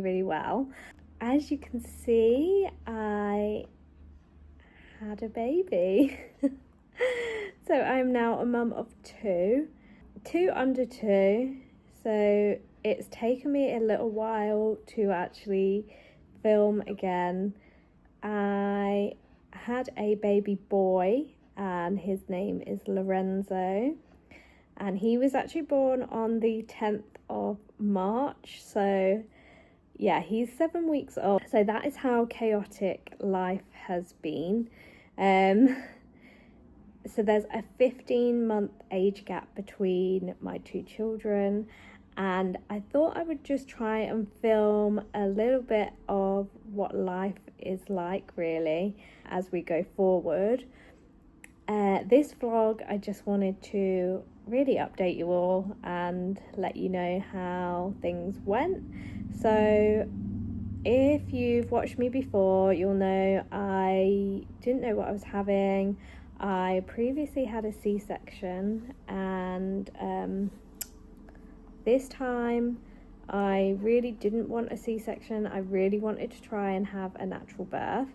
really well. As you can see, I had a baby. So I'm now a mum of two under two. So it's taken me a little while to actually film again. I had a baby boy and his name is Lorenzo, and he was actually born on the 10th of March. So yeah, he's 7 weeks old. So that is how chaotic life has been. So there's a 15-month age gap between my two children, and I thought I would just try and film a little bit of what life is like really as we go forward. This vlog, I just wanted to really update you all and let you know how things went. So if you've watched me before, you'll know I didn't know what I was having. I previously had a C-section, and this time I really didn't want a C-section. I really wanted to try and have a natural birth.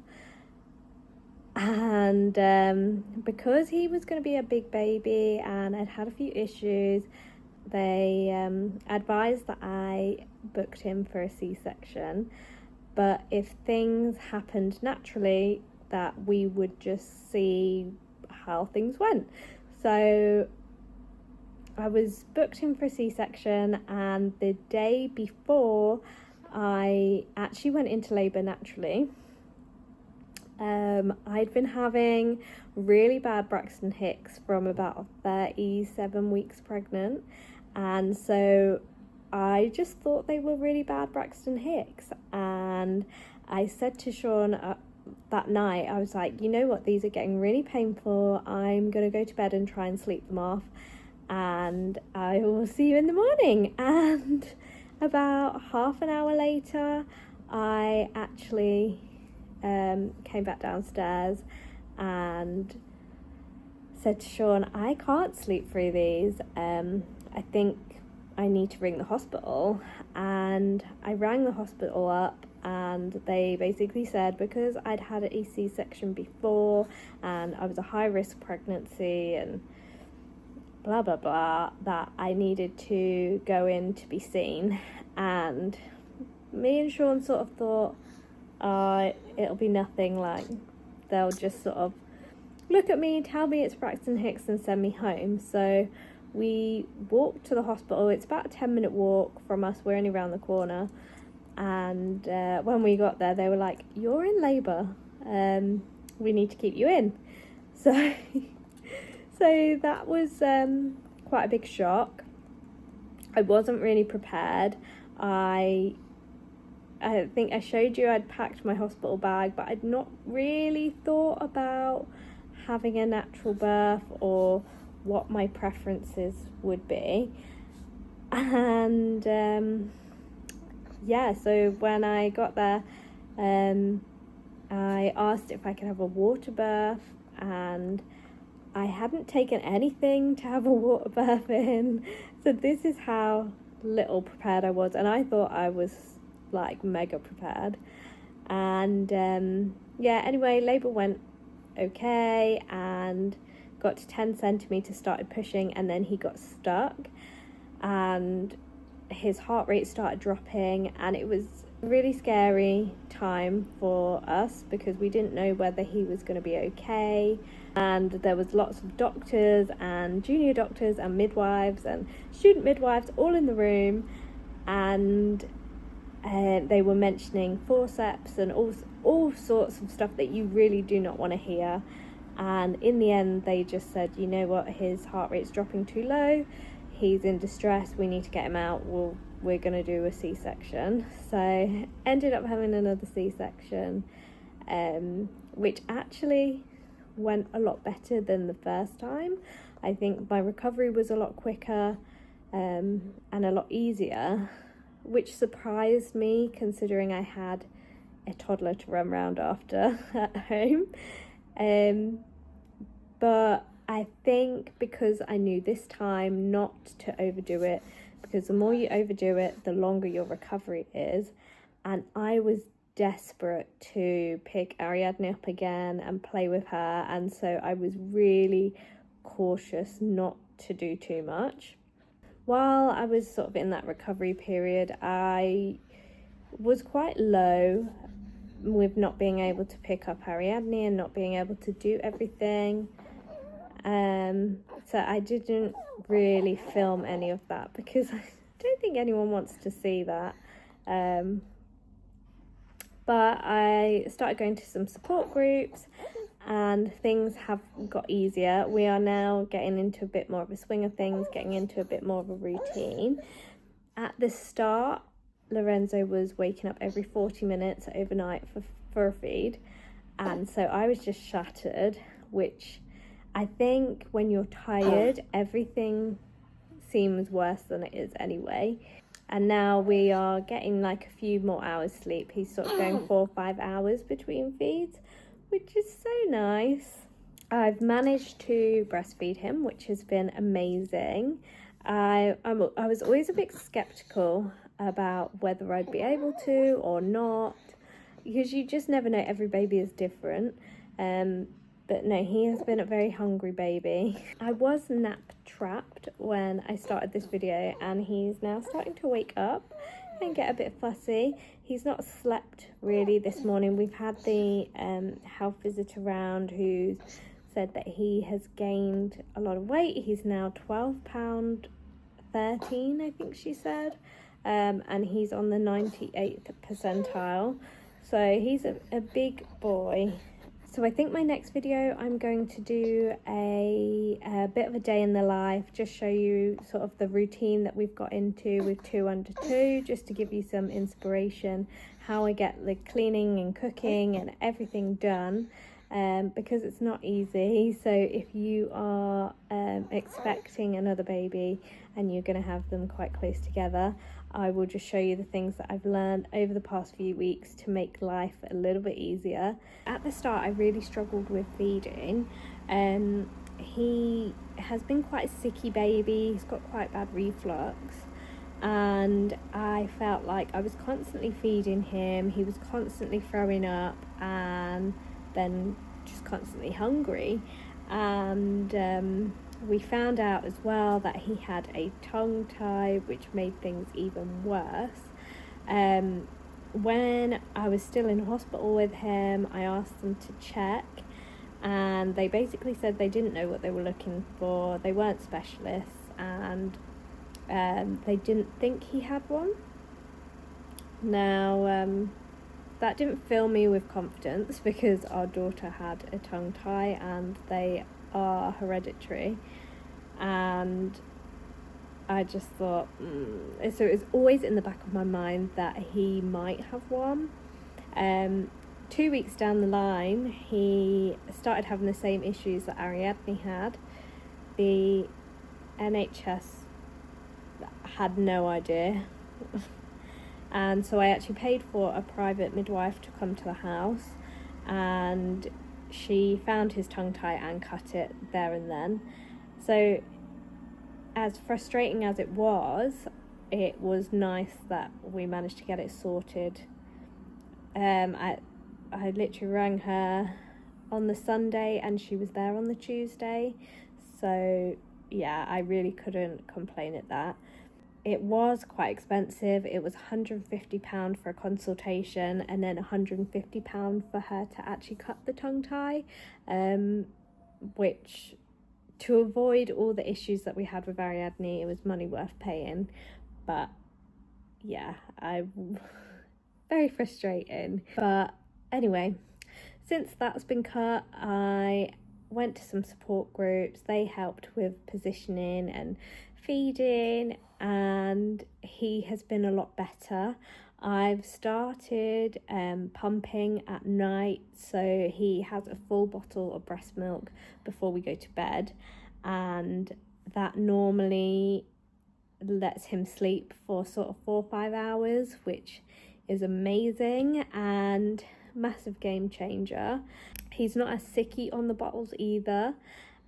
And because he was going to be a big baby and I'd had a few issues, they advised that I booked him for a C-section. But if things happened naturally, that we would just see how things went. So I was booked in for a C-section, and the day before I actually went into labour naturally. I'd been having really bad Braxton Hicks from about 37 weeks pregnant, and so I just thought they were really bad Braxton Hicks. And I said to Sean that night, I was like, you know what, these are getting really painful. I'm going to go to bed and try and sleep them off, and I will see you in the morning. And about half an hour later, I actually came back downstairs and said to Sean, I can't sleep through these. I think I need to ring the hospital. And I rang the hospital up, and they basically said because I'd had a C-section before and I was a high-risk pregnancy and blah blah blah, that I needed to go in to be seen. And me and Sean sort of thought, it'll be nothing, like they'll just sort of look at me, tell me it's Braxton Hicks and send me home. So we walked to the hospital. It's about a 10-minute walk from us, we're only around the corner. And when we got there, they were like, you're in labour, we need to keep you in. So so that was quite a big shock. I wasn't really prepared. I think I showed you I'd packed my hospital bag, but I'd not really thought about having a natural birth or what my preferences would be. And yeah, so when I got there, I asked if I could have a water birth, and I hadn't taken anything to have a water birth in. So this is how little prepared I was, and I thought I was like mega prepared. And yeah, anyway, labour went okay and got to 10 centimetres, started pushing, and then he got stuck and his heart rate started dropping, and it was a really scary time for us because we didn't know whether he was going to be okay. And there was lots of doctors and junior doctors and midwives and student midwives all in the room, and they were mentioning forceps and all sorts of stuff that you really do not want to hear. And in the end, they just said, you know what, his heart rate's dropping too low, he's in distress, we need to get him out, we're going to do a C-section. So ended up having another C-section, which actually went a lot better than the first time. I think my recovery was a lot quicker and a lot easier, which surprised me considering I had a toddler to run around after at home. But I think because I knew this time not to overdo it, because the more you overdo it, the longer your recovery is. and I was desperate to pick Ariadne up again and play with her, and so I was really cautious not to do too much. While I was sort of in that recovery period, I was quite low with not being able to pick up Ariadne and not being able to do everything. So I didn't really film any of that because I don't think anyone wants to see that. But I started going to some support groups and things have got easier. We are now getting into a bit more of a swing of things, getting into a bit more of a routine. At the start, Lorenzo was waking up every 40 minutes overnight for a feed, and so I was just shattered, which I think when you're tired, everything seems worse than it is anyway. And now we are getting like a few more hours sleep. He's sort of going 4 or 5 hours between feeds, which is so nice. I've managed to breastfeed him, which has been amazing. I was always a bit skeptical about whether I'd be able to or not, because you just never know, every baby is different. But no, he has been a very hungry baby. I was nap trapped when I started this video, and he's now starting to wake up and get a bit fussy. He's not slept really this morning. We've had the health visitor round who said that he has gained a lot of weight. He's now 12 pound 13, I think she said, and he's on the 98th percentile, so he's a big boy. So I think my next video I'm going to do a bit of a day in the life, just show you sort of the routine that we've got into with 2 under 2, just to give you some inspiration how I get the cleaning and cooking and everything done, because it's not easy. So if you are expecting another baby and you're going to have them quite close together, I will just show you the things that I've learned over the past few weeks to make life a little bit easier. At the start, I really struggled with feeding. He has been quite a sicky baby. He's got quite bad reflux, and I felt like I was constantly feeding him. He was constantly throwing up and then just constantly hungry. And we found out as well that he had a tongue tie, which made things even worse. When I was still in hospital with him, I asked them to check, and they basically said they didn't know what they were looking for. They weren't specialists, and they didn't think he had one. Now, that didn't fill me with confidence, because our daughter had a tongue tie and they are hereditary, and I just thought so it was always in the back of my mind that he might have one. 2 weeks down the line, he started having the same issues that Ariadne had. The NHS had no idea and so I actually paid for a private midwife to come to the house, and she found his tongue tie and cut it there and then. So as frustrating as it was nice that we managed to get it sorted. I literally rang her on the Sunday and she was there on the Tuesday, so yeah, I really couldn't complain at that. It was quite expensive. It was £150 for a consultation, and then £150 for her to actually cut the tongue tie, which, to avoid all the issues that we had with Ariadne, it was money worth paying. But yeah, very frustrating. But anyway, since that's been cut, I went to some support groups. They helped with positioning and feeding, and he has been a lot better. I've started pumping at night, so he has a full bottle of breast milk before we go to bed, and that normally lets him sleep for sort of 4 or 5 hours, which is amazing and massive game changer. He's not as sicky on the bottles either,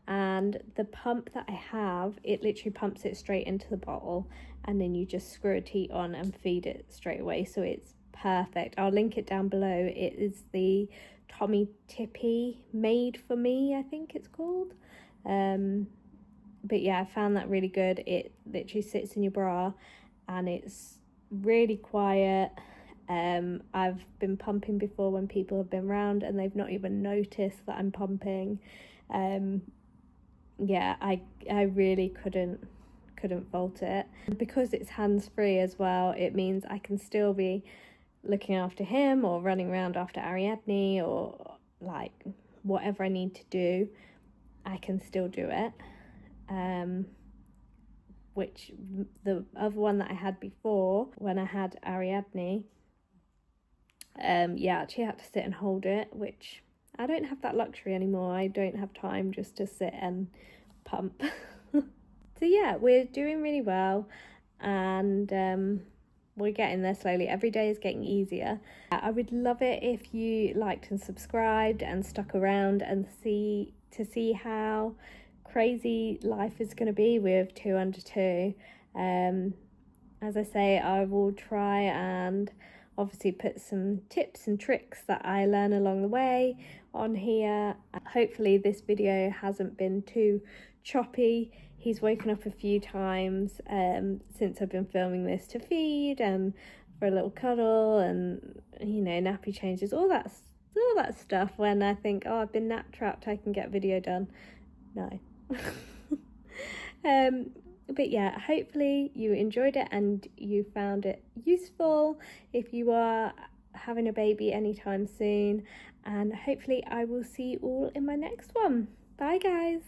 and the pump that I have, it literally pumps it straight into the bottle, and then you just screw a teat on and feed it straight away, so it's perfect. I'll link it down below. It is the Tommy Tippy Made For Me, I think it's called. But yeah, I found that really good. It literally sits in your bra and it's really quiet. I've been pumping before when people have been around and they've not even noticed that I'm pumping. Yeah, I really couldn't fault it. Because it's hands-free as well, it means I can still be looking after him or running around after Ariadne or like whatever I need to do, I can still do it. Which the other one that I had before, when I had Ariadne, yeah, I actually had to sit and hold it, which I don't have that luxury anymore. I don't have time just to sit and pump. So yeah, we're doing really well, and we're getting there slowly. Every day is getting easier. I would love it if you liked and subscribed and stuck around and see how crazy life is going to be with 2 under 2. As I say, I will try and obviously put some tips and tricks that I learn along the way on here. Hopefully this video hasn't been too choppy. He's woken up a few times since I've been filming this to feed and for a little cuddle and, you know, nappy changes, all that stuff. When I think, oh, I've been nap trapped, I can get a video done. No. But yeah, hopefully you enjoyed it and you found it useful if you are having a baby anytime soon, and hopefully I will see you all in my next one. Bye guys.